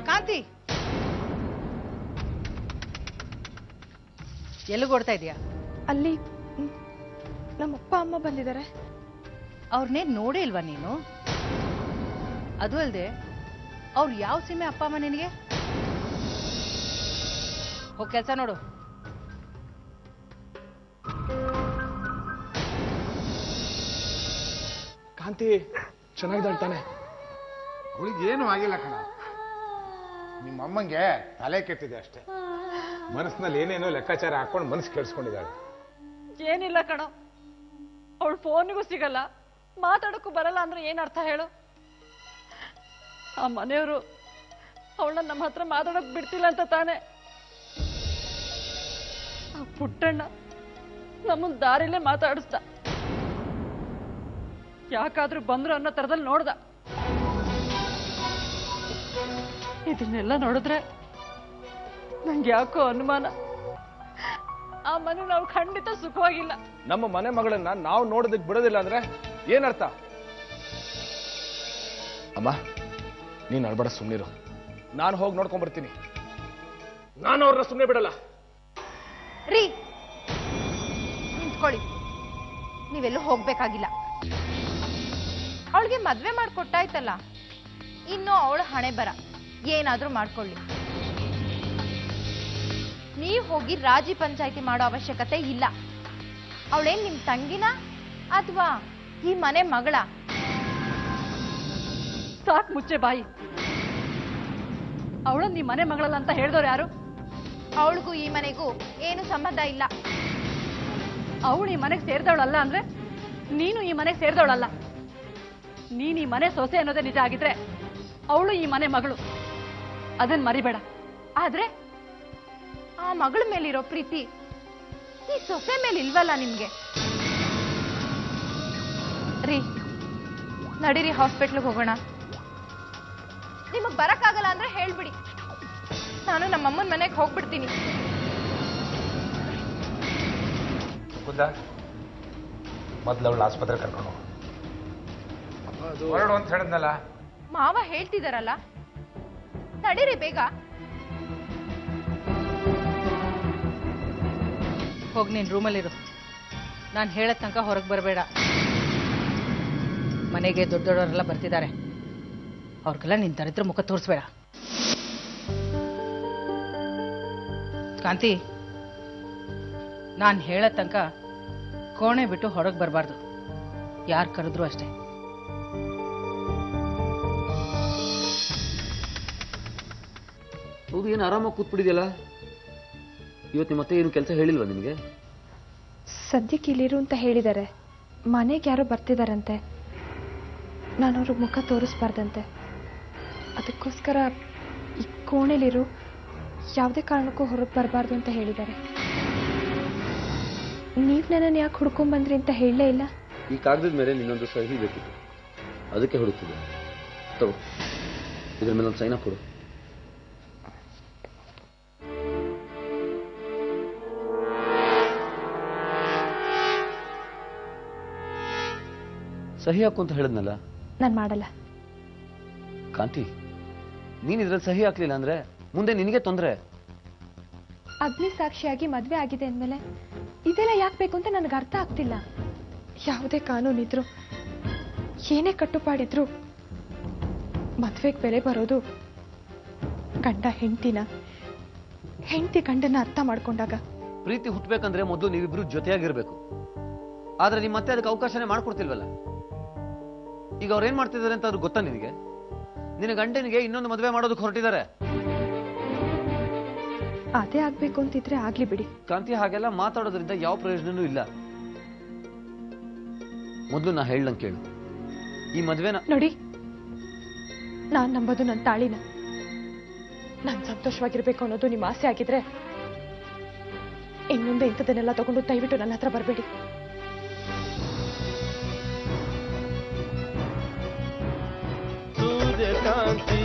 ಕಾಂತಿ, ಎಲ್ಲಿಗೆ ಓಡ್ತಾ ಇದೀಯಾ? ಅಲ್ಲಿ ನಮ್ಮಪ್ಪ ಅಮ್ಮ ಬಂದಿದ್ದಾರೆ. ಅವ್ರನ್ನೇ ನೋಡೇ ಇಲ್ವಾ ನೀನು? ಅದು ಅಲ್ಲದೆ ಅವ್ರು ಯಾವ ಸೀಮೆ ಅಪ್ಪ ಅಮ್ಮ ನಿನಗೆ? ಹೋಗಿ ಕೆಲಸ ನೋಡು. ಕಾಂತಿ ಚೆನ್ನಾಗಿದ್ದಾಳೆ ತಾನೆ? ಅವಳಿಗೆ ಏನು ಆಗಿಲ್ಲ ಕಣ, ನಿಮ್ಮಮ್ಮಂಗೆ ತಲೆ ಕೆಟ್ಟಿದೆ ಅಷ್ಟೇ. ಮನಸ್ಸಿನಲ್ಲಿ ಏನೇನೋ ಲೆಕ್ಕಾಚಾರ ಹಾಕೊಂಡು ಮನಸ್ಸು ಕೆಡಿಸ್ಕೊಂಡಿದ್ದಾಳೆ. ಏನಿಲ್ಲ ಕಣ, ಅವಳು ಫೋನಿಗೂ ಸಿಗಲ್ಲ, ಮಾತಾಡೋಕ್ಕೂ ಬರಲ್ಲ ಅಂದ್ರೆ ಏನ್ ಅರ್ಥ ಹೇಳು? ಆ ಮನೆಯವರು ಅವಳನ್ನ ನಮ್ಮ ಹತ್ರ ಮಾತಾಡೋಕ್ ಬಿಡ್ತಿಲ್ಲ ಅಂತ ತಾನೆ ಆ ಪುಟ್ಟಣ್ಣ ನಮ್ಮನ್ನ ದಾರಿಲೇ ಮಾತಾಡಿಸ್ದ. ಯಾಕಾದ್ರೂ ಬಂದ್ರು ಅನ್ನೋ ತರದಲ್ಲಿ ನೋಡ್ದ. ಇದನ್ನೆಲ್ಲ ನೋಡಿದ್ರೆ ನಂಗೆ ಯಾಕೋ ಅನುಮಾನ, ಆ ಮನೆ ನಾವು ಖಂಡಿತ ಸುಖವಾಗಿಲ್ಲ. ನಮ್ಮ ಮನೆ ಮಗಳನ್ನ ನಾವು ನೋಡೋದಕ್ಕೆ ಬಿಡೋದಿಲ್ಲ ಅಂದ್ರೆ ಏನರ್ಥ? ಅಮ್ಮ ನೀನು ಅಳ್ಬೇಡ, ಸುಮ್ಮನಿರು. ನಾನು ಹೋಗಿ ನೋಡ್ಕೊಂಡ್ ಬರ್ತೀನಿ. ನಾನು ಅವ್ರನ್ನ ಸುಮ್ಮನೆ ಬಿಡಲ್ಲ. ರೀ ನಿಂತ್ಕೊಳ್ಳಿ, ನೀವೆಲ್ಲೂ ಹೋಗ್ಬೇಕಾಗಿಲ್ಲ. ಅವಳಿಗೆ ಮದ್ವೆ ಮಾಡ್ಕೊಟ್ಟಾಯ್ತಲ್ಲ, ಇನ್ನು ಅವಳ ಹಣೆ ಬರ ಏನಾದ್ರೂ ಮಾಡ್ಕೊಳ್ಳಿ. ನೀವು ಹೋಗಿ ರಾಜಿ ಪಂಚಾಯಿತಿ ಮಾಡೋ ಅವಶ್ಯಕತೆ ಇಲ್ಲ. ಅವಳೇನ್ ನಿಮ್ ತಂಗಿನ ಅಥವಾ ಈ ಮನೆ ಮಗಳ? ಸಾಕ್ ಮುಚ್ಚೆ ಬಾಯಿ. ಅವಳು ನಿಮ್ಮ ಮನೆ ಮಗಳಲ್ಲ ಅಂತ ಹೇಳಿದವ್ರು ಯಾರು? ಅವಳಿಗೂ ಈ ಮನೆಗೂ ಏನು ಸಂಬಂಧ ಇಲ್ಲ. ಅವಳು ಈ ಮನೆಗೆ ಸೇರಿದವಳಲ್ಲ ಅಂದ್ರೆ ನೀನು ಈ ಮನೆಗೆ ಸೇರಿದವಳಲ್ಲ. ನೀನು ಈ ಮನೆ ಸೊಸೆ ಅನ್ನೋದೇ ನಿಜ ಆಗಿದ್ರೆ ಅವಳು ಈ ಮನೆ ಮಗಳು, ಅದನ್ನ ಮರಿಬೇಡ. ಆದ್ರೆ ಆ ಮಗಳ ಮೇಲಿರೋ ಪ್ರೀತಿ ಈ ಸೊಸೆ ಮೇಲೆ ಇಲ್ವಲ್ಲ ನಿಮ್ಗೆ? ರೀ ನಡೀರಿ, ಹಾಸ್ಪಿಟ್ಲಿಗೆ ಹೋಗೋಣ. ನಿಮಗ್ ಬರಕ್ಕಾಗಲ್ಲ ಅಂದ್ರೆ ಹೇಳ್ಬಿಡಿ, ನಾನು ನಮ್ಮಮ್ಮನ ಮನೆಗೆ ಹೋಗ್ಬಿಡ್ತೀನಿ. ಮೊದ್ಲು ಅವಳು ಆಸ್ಪತ್ರೆ ಕರ್ಕೊಂಡು ಹೊರಡು ಅಂತ ಹೇಳಿದ್ನಲ್ಲ. ಮಾವ ಹೇಳ್ತಿದಾರಲ್ಲ, ನಡೀರಿ ಬೇಗ. ಹೋಗಿ ನೀನ್ ರೂಮಲ್ಲಿರು. ನಾನು ಹೇಳೋ ತನಕ ಹೊರಗೆ ಬರಬೇಡ. ಮನೆಗೆ ದೊಡ್ಡವರೆಲ್ಲ ಬರ್ತಿದ್ದಾರೆ, ಅವ್ರಿಗೆಲ್ಲ ನಿನ್ ದರಿದ್ರ ಮುಖ ತೋರಿಸ್ಬೇಡ. ಕಾಂತಿ, ನಾನು ಹೇಳೋ ತನಕ ಕೋಣೆ ಬಿಟ್ಟು ಹೊರಗೆ ಬರಬಾರ್ದು. ಯಾರು ಕರೆದ್ರು ಅಷ್ಟೇ. ಹೌದು, ಏನು ಆರಾಮಾಗಿ ಕೂತ್ಬಿಟ್ಟಿದೆಯಲ್ಲ? ಇವತ್ತು ಮತ್ತೆ ಏನು ಕೆಲಸ ಹೇಳಿಲ್ವಾ ನಿಮಗೆ? ಸದ್ಯಕ್ಕೆ ಇಲ್ಲಿರು ಅಂತ ಹೇಳಿದ್ದಾರೆ. ಮನೆಗೆ ಯಾರೋ ಬರ್ತಿದಾರಂತೆ, ನಾನು ಅವ್ರಿಗೆ ಮುಖ ತೋರಿಸ್ಬಾರ್ದಂತೆ. ಅದಕ್ಕೋಸ್ಕರ ಈ ಕೋಣೆಲಿರು, ಯಾವುದೇ ಕಾರಣಕ್ಕೂ ಹೊರಗೆ ಬರಬಾರ್ದು ಅಂತ ಹೇಳಿದ್ದಾರೆ. ನೀವು ನನ್ನನ್ನು ಯಾಕೆ ಹುಡ್ಕೊಂಬಂದ್ರಿ ಅಂತ ಹೇಳಲೇ ಇಲ್ಲ. ಈ ಕಾಗದದ ಮೇಲೆ ನಿನ್ನೊಂದು ಸಹಿ ಬೇಕಿತ್ತು, ಅದಕ್ಕೆ ಹುಡುಕ್ತಿದ್ದೆ. ತಗೋ, ಇದ್ರ ಮೇಲೆ ಒಂದು ಸೈನ್ ಕೊಡು. ಸಹಿ ಹಾಕು ಅಂತ ಹೇಳಿದ್ನಲ್ಲ. ನಾನು ಮಾಡಲ್ಲ. ಕಾಂತಿ, ನೀನ್ ಇದ್ರಲ್ಲಿ ಸಹಿ ಹಾಕ್ಲಿಲ್ಲ ಅಂದ್ರೆ ಮುಂದೆ ನಿನಗೆ ತೊಂದರೆ. ಅಗ್ನಿ ಸಾಕ್ಷಿಯಾಗಿ ಮದ್ವೆ ಆಗಿದೆ ಅಂದ್ಮೇಲೆ ಇದೆಲ್ಲ ಯಾಕೆ ಬೇಕು ಅಂತ ನನಗೆ ಅರ್ಥ ಆಗ್ತಿಲ್ಲ. ಯಾವುದೇ ಕಾನೂನಿದ್ರು, ಏನೇ ಕಟ್ಟುಪಾಡಿದ್ರು, ಮದ್ವೆಗೆ ಬೆಲೆ ಬರೋದು ಗಂಡ ಹೆಂಡತಿನ, ಹೆಂಡತಿ ಗಂಡನ ಅರ್ಥ ಮಾಡ್ಕೊಂಡಾಗ. ಪ್ರೀತಿ ಹುಟ್ಟಬೇಕಂದ್ರೆ ಮೊದಲು ನೀವಿಬ್ರು ಜೊತೆಯಾಗಿರ್ಬೇಕು. ಆದ್ರೆ ನಿಮ್ಮ ಮತ್ತೆ ಅದಕ್ಕೆ ಅವಕಾಶನೇ ಮಾಡ್ಕೊಡ್ತಿಲ್ವಲ್ಲ. ಈಗ ಅವ್ರು ಏನ್ ಮಾಡ್ತಿದ್ದಾರೆ ಅಂತ ಅವ್ರಿಗೆ ಗೊತ್ತಾ ನಿನಗೆ? ನಿನ್ನ ಗಂಡನಿಗೆ ಇನ್ನೊಂದು ಮದುವೆ ಮಾಡೋದಕ್ಕೆ ಹೊರಟಿದ್ದಾರೆ. ಅದೇ ಆಗ್ಬೇಕು ಅಂತಿದ್ರೆ ಆಗ್ಲಿ ಬಿಡಿ. ಕಾಂತಿ, ಹಾಗೆಲ್ಲ ಮಾತಾಡೋದ್ರಿಂದ ಯಾವ ಪ್ರಯೋಜನನೂ ಇಲ್ಲ. ಮೊದಲು ನಾ ಹೇಳ್ದಂಗೆ ಕೇಳು. ಈ ಮದ್ವೆನ ನೋಡಿ, ನಾನ್ ನಂಬೋದು ನನ್ನ ತಾಳಿನ. ನಾನ್ ಸಂತೋಷವಾಗಿರ್ಬೇಕು ಅನ್ನೋದು ನಿಮ್ಮ ಆಸೆ ಆಗಿದ್ರೆ ಇನ್ಮುಂದೆ ಇಂಥದನ್ನೆಲ್ಲ ತಗೊಂಡು ದಯವಿಟ್ಟು ನನ್ನ ಹತ್ರ ಬರಬೇಡಿ. ಸೂರ್ಯಕಾಂತಿ